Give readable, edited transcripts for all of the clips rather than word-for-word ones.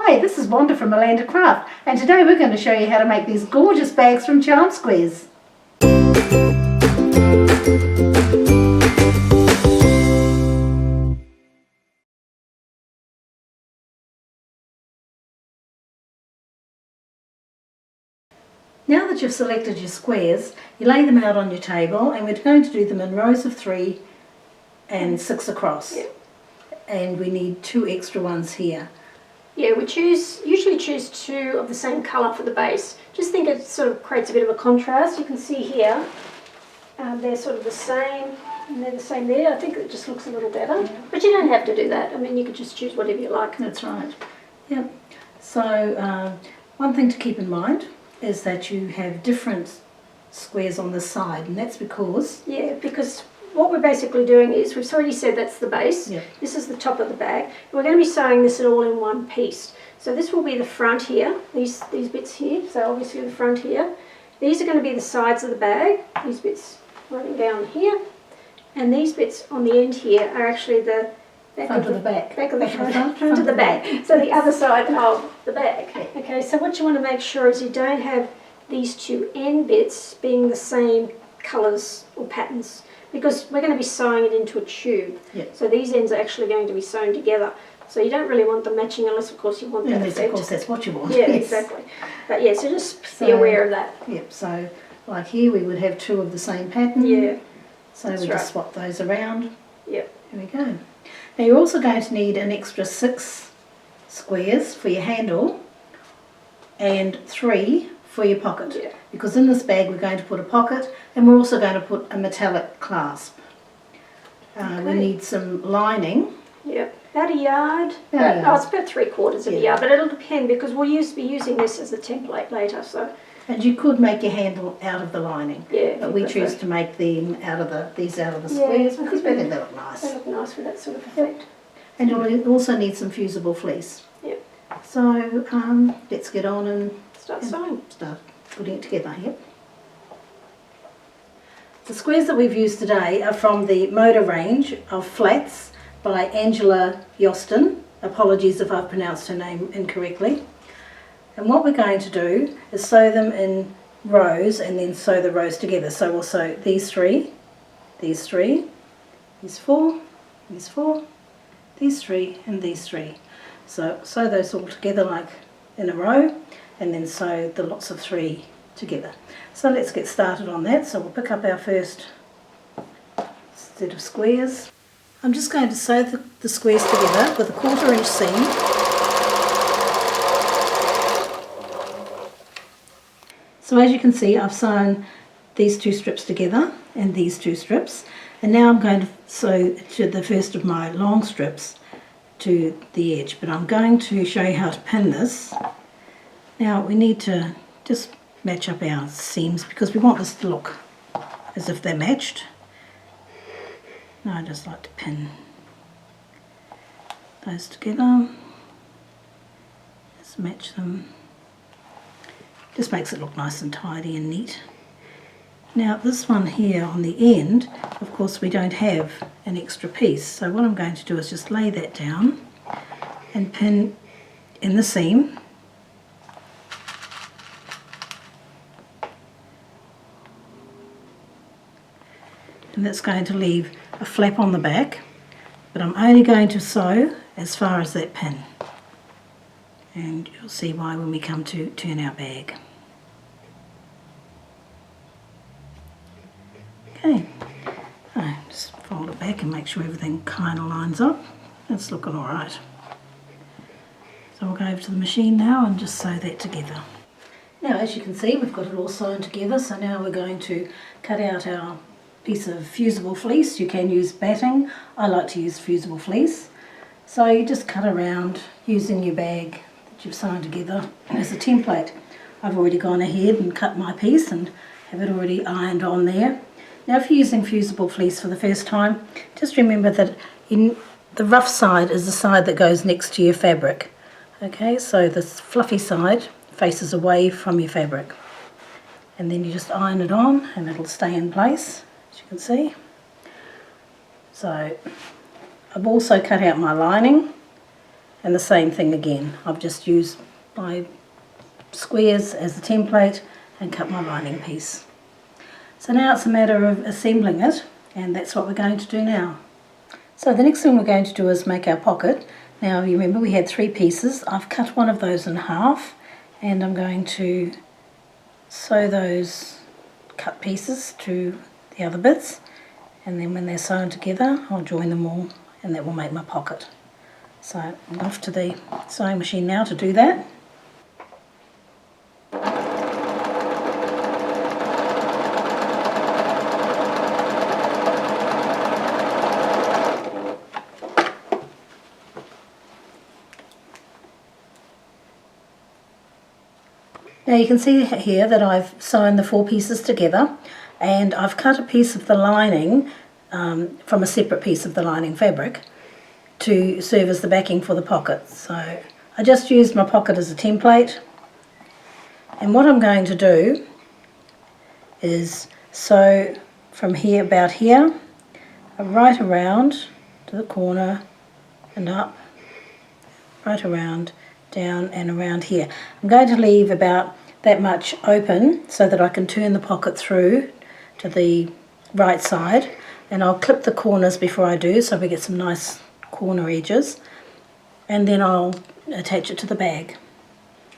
Hi, this is Wanda from Alanda Craft, and today we're going to show you how to make these gorgeous bags from charm squares. Now that you've selected your squares, you lay them out on your table, and we're going to do them in rows of 3 and 6 across. Yep. And we need 2 extra ones here. Yeah, we usually choose 2 of the same colour for the base. Just think it sort of creates a bit of a contrast. You can see here, they're sort of the same, and they're the same there. I think it just looks a little better. Yeah. But you don't have to do that. I mean, you could just choose whatever you like. That's right. Yep. So one thing to keep in mind is that you have different squares on the side, and that's because... Yeah, because what we're basically doing is, we've already said that's the base. Yep. This is the top of the bag. And we're going to be sewing this all in one piece. So this will be the front here, these bits here, so obviously the front here. These are going to be the sides of the bag, these bits running down here. And these bits on the end here are actually the front of the back. Back of the front of the bag. So the other side of the bag. Okay, so what you want to make sure is you don't have these 2 end bits being the same colours or patterns, because we're going to be sewing it into a tube. Yep. So these ends are actually going to be sewn together. So you don't really want them matching unless, of course, you want that Unless, effect. of course, that's what you want. Yeah, Yes. exactly. But yeah, so just be aware of that. Yep, so like here we would have 2 of the same pattern. Yeah. So we just swap those around. Yep. There we go. Now you're also going to need an extra 6 squares for your handle and 3 for your pocket. Yeah. Because in this bag we're going to put a pocket, and we're also going to put a metallic clasp. We need some lining. Yep. About a yard. About it's about 3/4 of a yard, but it'll depend because we'll be using this as a template later. So. And you could make your handle out of the lining. Yeah. But we choose to make them out of the squares because we think they look nice. They look nice with that sort of effect. And you'll also need some fusible fleece. Yep. So let's get on and start sewing. Start putting it together. Yep. The squares that we've used today are from the Moda range of flats by Angela Yostin. Apologies if I've pronounced her name incorrectly. And what we're going to do is sew them in rows and then sew the rows together. So we'll sew these 3, these 3, these 4, these 4, these 3 and these 3. So sew those all together like in a row and then sew the lots of 3 together. So let's get started on that. So we'll pick up our first set of squares. I'm just going to sew the squares together with a 1/4 inch seam. So as you can see, I've sewn these 2 strips together and these 2 strips, and now I'm going to sew to the first of my long strips to the edge, but I'm going to show you how to pin this. Now we need to just match up our seams because we want this to look as if they're matched. Now I just like to pin those together, just match them. Just makes it look nice and tidy and neat. Now this one here on the end, of course we don't have an extra piece, so what I'm going to do is just lay that down and pin in the seam. And that's going to leave a flap on the back, but I'm only going to sew as far as that pin. And you'll see why when we come to turn our bag. Okay, just fold it back and make sure everything kind of lines up. That's looking alright. So we'll go over to the machine now and just sew that together. Now as you can see, we've got it all sewn together, so now we're going to cut out our piece of fusible fleece. You can use batting. I like to use fusible fleece. So you just cut around using your bag that you've sewn together as a template. I've already gone ahead and cut my piece and have it already ironed on there. Now if you're using fusible fleece for the first time, just remember that the rough side is the side that goes next to your fabric. Okay, so this fluffy side faces away from your fabric. And then you just iron it on and it'll stay in place, as you can see. So I've also cut out my lining And the same thing again. I've just used my squares as the template and cut my lining piece. So now it's a matter of assembling it, and that's what we're going to do now. So the next thing we're going to do is make our pocket. Now you remember we had 3 pieces. I've cut one of those in half, and I'm going to sew those cut pieces to the other bits, and then when they're sewn together I'll join them all, and that will make my pocket. So I'm off to the sewing machine now to do that. Now you can see here that I've sewn the 4 pieces together, and I've cut a piece of the lining from a separate piece of the lining fabric to serve as the backing for the pocket. So I just used my pocket as a template, and what I'm going to do is sew from here, about here, right around to the corner and up, right around, down and around here. I'm going to leave about that much open so that I can turn the pocket through to the right side, and I'll clip the corners before I do so we get some nice corner edges, and then I'll attach it to the bag.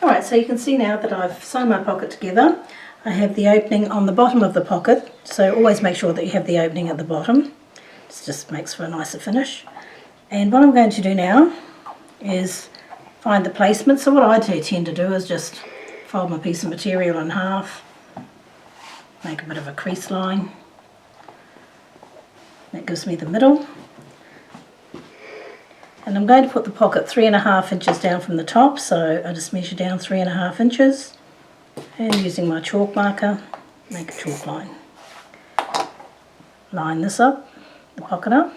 Alright, so you can see now that I've sewn my pocket together. I have the opening on the bottom of the pocket, so always make sure that you have the opening at the bottom. It just makes for a nicer finish. And what I'm going to do now is find the placement. So what I tend to do is just fold my piece of material in half, make a bit of a crease line. That gives me the middle. And I'm going to put the pocket 3.5 inches down from the top, so I just measure down 3.5 inches, and using my chalk marker, make a chalk line. Line this up, the pocket up,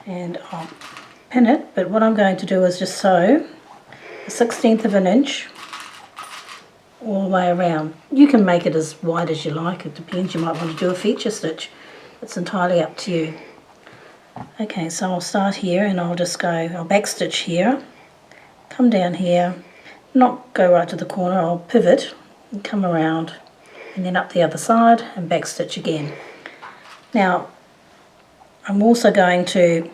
and I'll pin it, but what I'm going to do is just sew a 1/16 of an inch all the way around. You can make it as wide as you like, it depends, you might want to do a feature stitch, it's entirely up to you. Okay, so I'll start here and I'll just go, I'll back stitch here, come down here, not go right to the corner, I'll pivot and come around and then up the other side and back stitch again. Now I'm also going to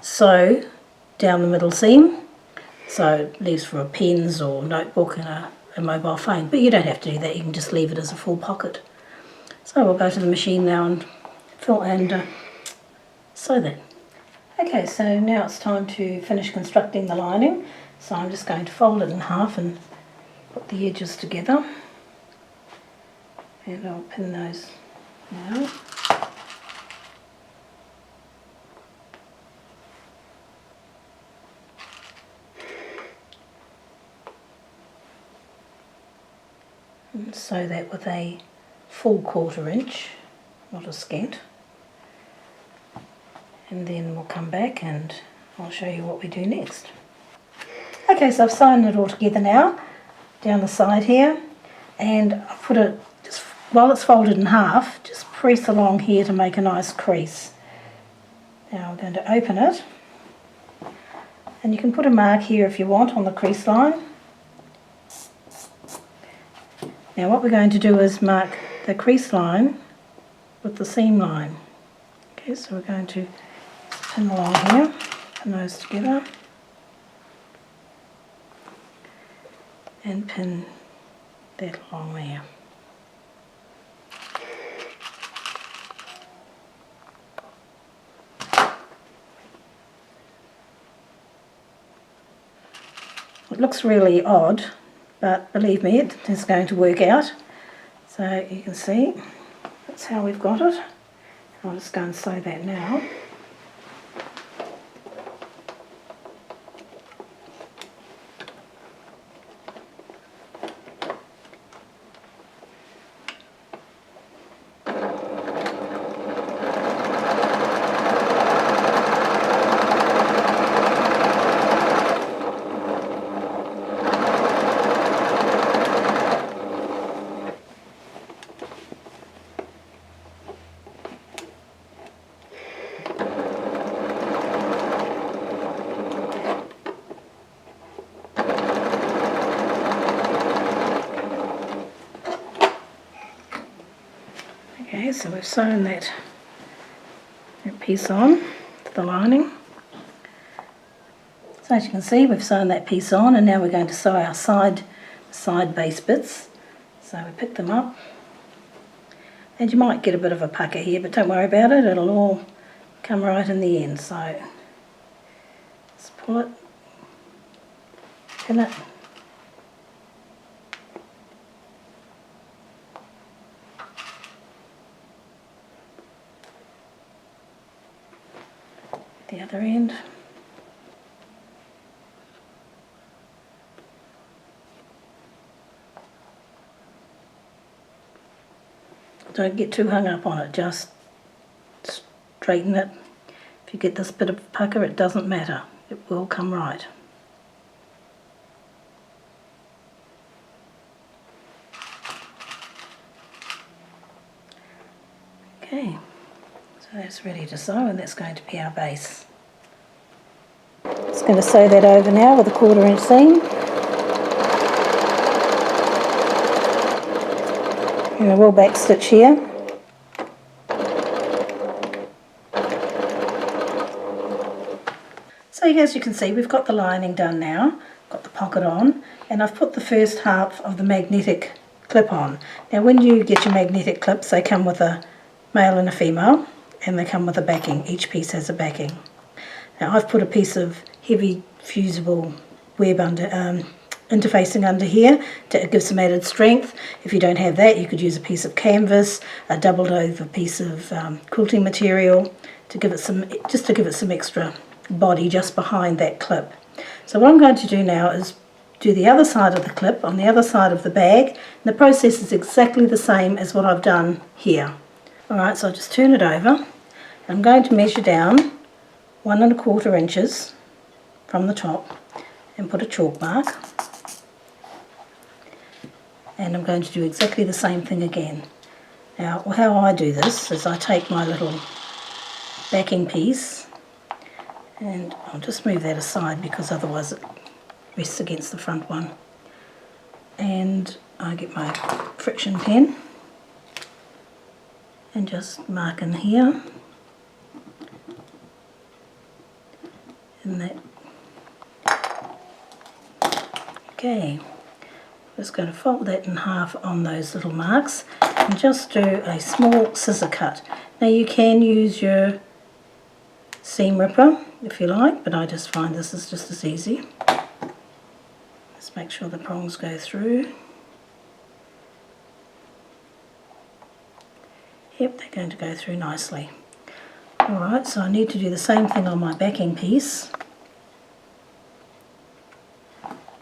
sew down the middle seam, so it leaves for a pens or notebook and a mobile phone, but you don't have to do that, you can just leave it as a full pocket. So we'll go to the machine now and fill and sew that. Okay, so now it's time to finish constructing the lining, so I'm just going to fold it in half and put the edges together, and I'll pin those now. And sew that with a full 1/4 inch, not a scant. And then we'll come back and I'll show you what we do next. Okay, so I've sewn it all together now, down the side here, and I've put it, just while it's folded in half, just press along here to make a nice crease. Now I'm going to open it, and you can put a mark here if you want on the crease line. Now what we're going to do is mark the crease line with the seam line. Okay, so we're going to pin along here, pin those together, and pin that along there. It looks really odd, but believe me, it is going to work out. So you can see that's how we've got it. I'll just go and sew that now. So we've sewn that piece on to the lining. So as you can see, we've sewn that piece on, and now we're going to sew our side base bits. So we pick them up, and you might get a bit of a pucker here, but don't worry about it, it'll all come right in the end. So let's pull it, pin it, the other end. Don't get too hung up on it, just straighten it. If you get this bit of pucker, it doesn't matter, it will come right. Okay, so that's ready to sew, and that's going to be our base. Just going to sew that over now with a 1/4 inch seam. And a wool back stitch here. So as you can see, we've got the lining done now, got the pocket on, and I've put the first half of the magnetic clip on. Now when you get your magnetic clips, they come with a male and a female, and they come with a backing. Each piece has a backing. Now I've put a piece of heavy fusible web interfacing under here to give some added strength. If you don't have that, you could use a piece of canvas, a doubled over piece of quilting material to give it some, just to give it some extra body just behind that clip. So what I'm going to do now is do the other side of the clip on the other side of the bag, and the process is exactly the same as what I've done here. Alright, so I'll just turn it over. I'm going to measure down 1 1/4 inches from the top and put a chalk mark. And I'm going to do exactly the same thing again. Now how I do this is I take my little backing piece, and I'll just move that aside because otherwise it rests against the front one, and I get my friction pen and just mark in here, and that. Okay, just going to fold that in half on those little marks and just do a small scissor cut. Now you can use your seam ripper if you like, but I just find this is just as easy. Just make sure the prongs go through. Yep, they're going to go through nicely. Alright, so I need to do the same thing on my backing piece.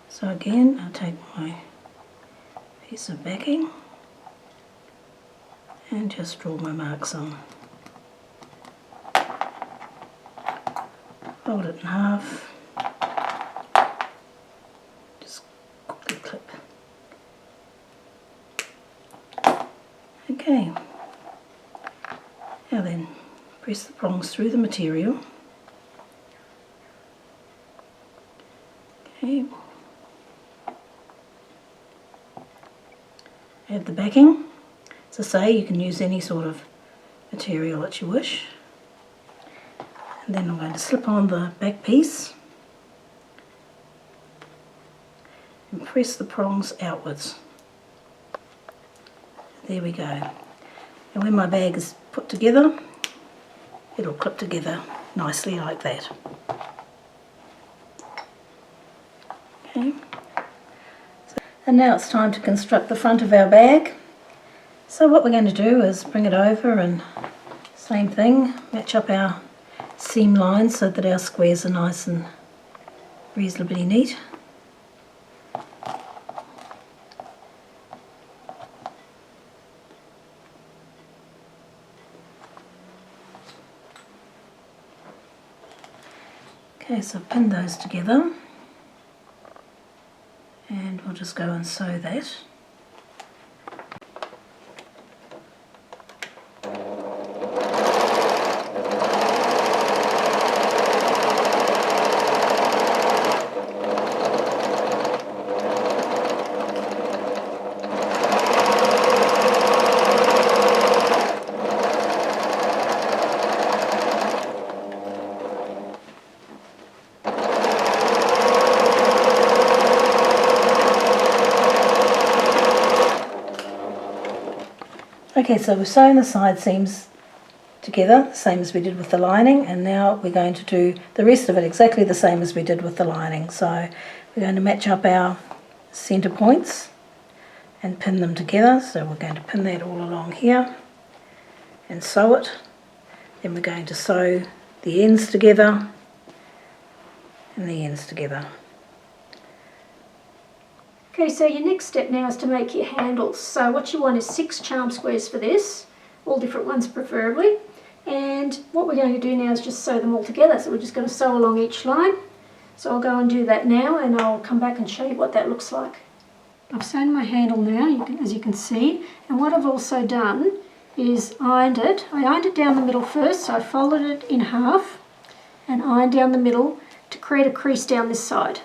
So again, I'll take my piece of backing and just draw my marks on. Fold it in half, just quickly clip. Okay, now then, press the prongs through the material. Okay. Add the backing. As I say, you can use any sort of material that you wish. And then I'm going to slip on the back piece and press the prongs outwards. There we go. And when my bag is put together, it'll clip together nicely like that. Okay. And now it's time to construct the front of our bag. So what we're going to do is bring it over and same thing, match up our seam lines so that our squares are nice and reasonably neat. Okay, so pin those together. And we'll just go and sew that. Okay, so we've sewn the side seams together, same as we did with the lining, and now we're going to do the rest of it exactly the same as we did with the lining. So we're going to match up our centre points and pin them together. So we're going to pin that all along here and sew it. Then we're going to sew the ends together and the ends together. Okay, so your next step now is to make your handles. So what you want is 6 charm squares for this, all different ones preferably. And what we're going to do now is just sew them all together. So we're just going to sew along each line. So I'll go and do that now, and I'll come back and show you what that looks like. I've sewn my handle now, as you can see, and what I've also done is ironed it. I ironed it down the middle first, so I folded it in half and ironed down the middle to create a crease down this side.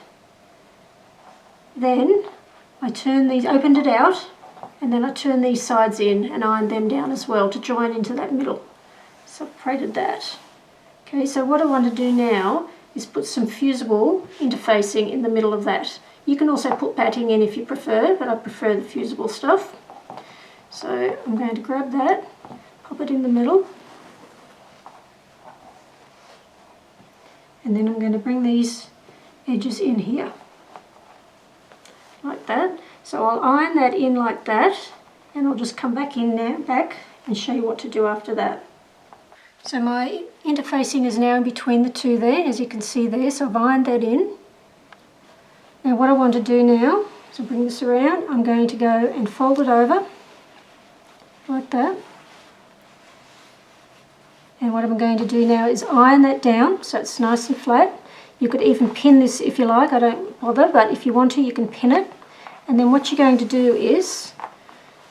Then I turned these, opened it out, and then I turned these sides in and ironed them down as well to join into that middle. Separated that. Okay, so what I want to do now is put some fusible interfacing in the middle of that. You can also put batting in if you prefer, but I prefer the fusible stuff. So I'm going to grab that, pop it in the middle, and then I'm going to bring these edges in here, like that. So I'll iron that in like that, and I'll just come back in now, and show you what to do after that. So my interfacing is now in between the two there, as you can see there, so I've ironed that in. Now what I want to do now, so bring this around, I'm going to go and fold it over, like that. And what I'm going to do now is iron that down so it's nice and flat. You could even pin this if you like, I don't bother, but if you want to, you can pin it. And then what you're going to do is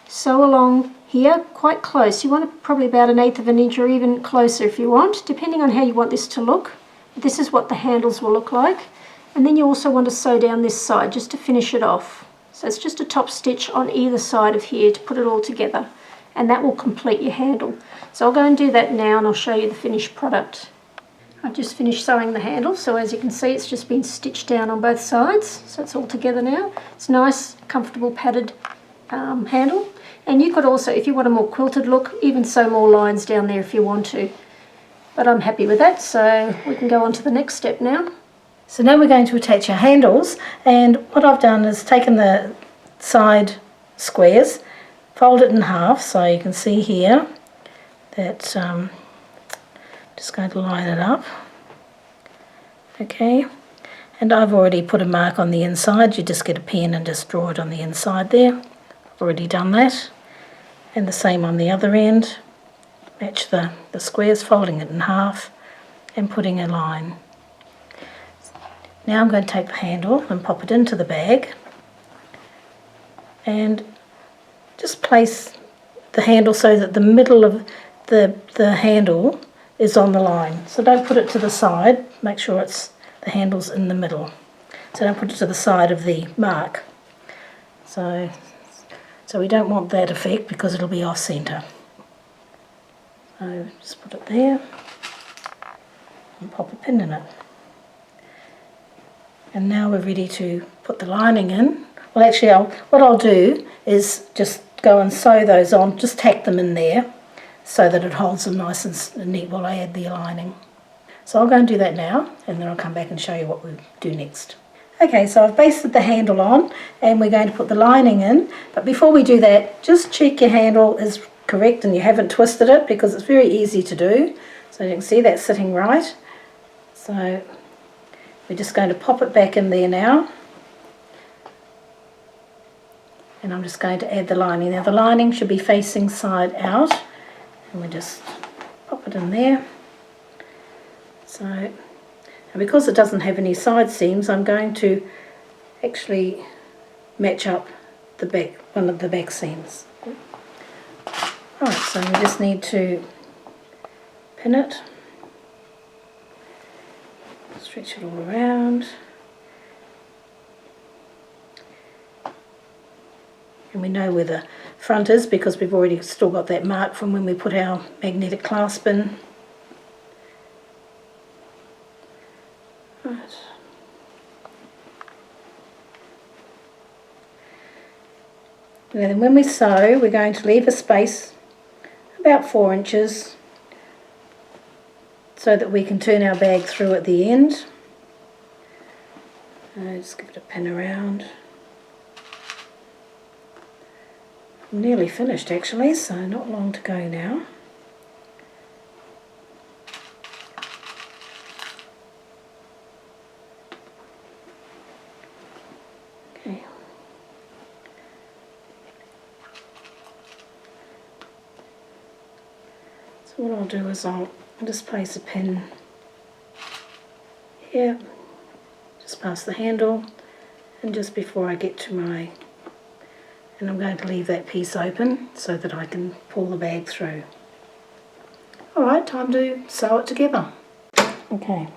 sew along here quite close. You want it probably about 1/8 of an inch or even closer if you want, depending on how you want this to look. This is what the handles will look like. And then you also want to sew down this side just to finish it off. So it's just a top stitch on either side of here to put it all together, and that will complete your handle. So I'll go and do that now, and I'll show you the finished product. I've just finished sewing the handle, so as you can see it's just been stitched down on both sides, so it's all together now. It's a nice, comfortable, padded handle. And you could also, if you want a more quilted look, even sew more lines down there if you want to. But I'm happy with that, so we can go on to the next step now. So now we're going to attach our handles, and what I've done is taken the side squares, fold it in half, so you can see here that just going to line it up. Okay, and I've already put a mark on the inside. You just get a pen and just draw it on the inside there. I've already done that. And the same on the other end. Match the squares, folding it in half and putting a line. Now I'm going to take the handle and pop it into the bag and just place the handle so that the middle of the handle is on the line. So don't put it to the side, make sure the handle's in the middle. So don't put it to the side of the mark. So we don't want that effect because it'll be off centre. So just put it there and pop a pin in it. And now we're ready to put the lining in. Well, actually, what I'll do is just go and sew those on, just tack them in there so that it holds them nice and neat while I add the lining. So I'll go and do that now, and then I'll come back and show you what we'll do next. Okay, so I've basted the handle on, and we're going to put the lining in. But before we do that, just check your handle is correct and you haven't twisted it, because it's very easy to do. So you can see that's sitting right. So we're just going to pop it back in there now. And I'm just going to add the lining. Now the lining should be facing side out, and we just pop it in there. So, and because it doesn't have any side seams, I'm going to actually match up the back, one of the back seams. Right, so we just need to pin it, stretch it all around. And we know where the front is because we've already still got that mark from when we put our magnetic clasp in. Right. And then when we sew, we're going to leave a space about 4 inches, so that we can turn our bag through at the end. Just give it a pin around. I'm nearly finished actually, so not long to go now. Okay. So what I'll do is I'll just place a pin here, just past the handle, and just before I get to my, and I'm going to leave that piece open so that I can pull the bag through. Alright, time to sew it together. Okay.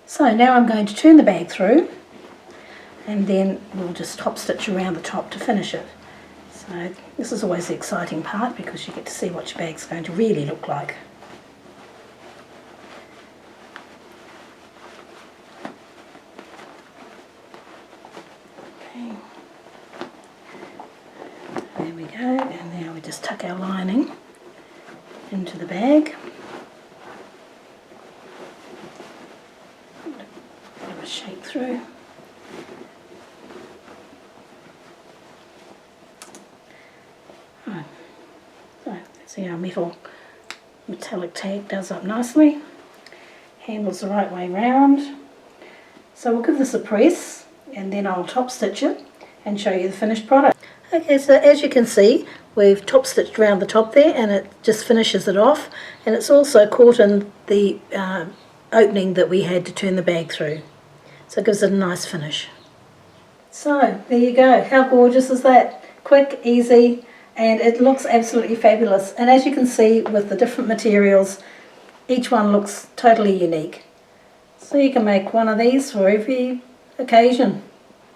So now I'm going to turn the bag through, and then we'll just top stitch around the top to finish it. So this is always the exciting part, because you get to see what your bag's going to really look like. Okay. There we go, and now we just tuck our lining into the bag. Shake through. Right. So see our metallic tag does up nicely. Handle's the right way round. So we'll give this a press, and then I'll top stitch it and show you the finished product. Okay, so as you can see, we've top stitched around the top there, and it just finishes it off, and it's also caught in the opening that we had to turn the bag through. So it gives it a nice finish. So there you go. How gorgeous is that? Quick, easy, and it looks absolutely fabulous. And as you can see with the different materials, each one looks totally unique. So you can make one of these for every occasion.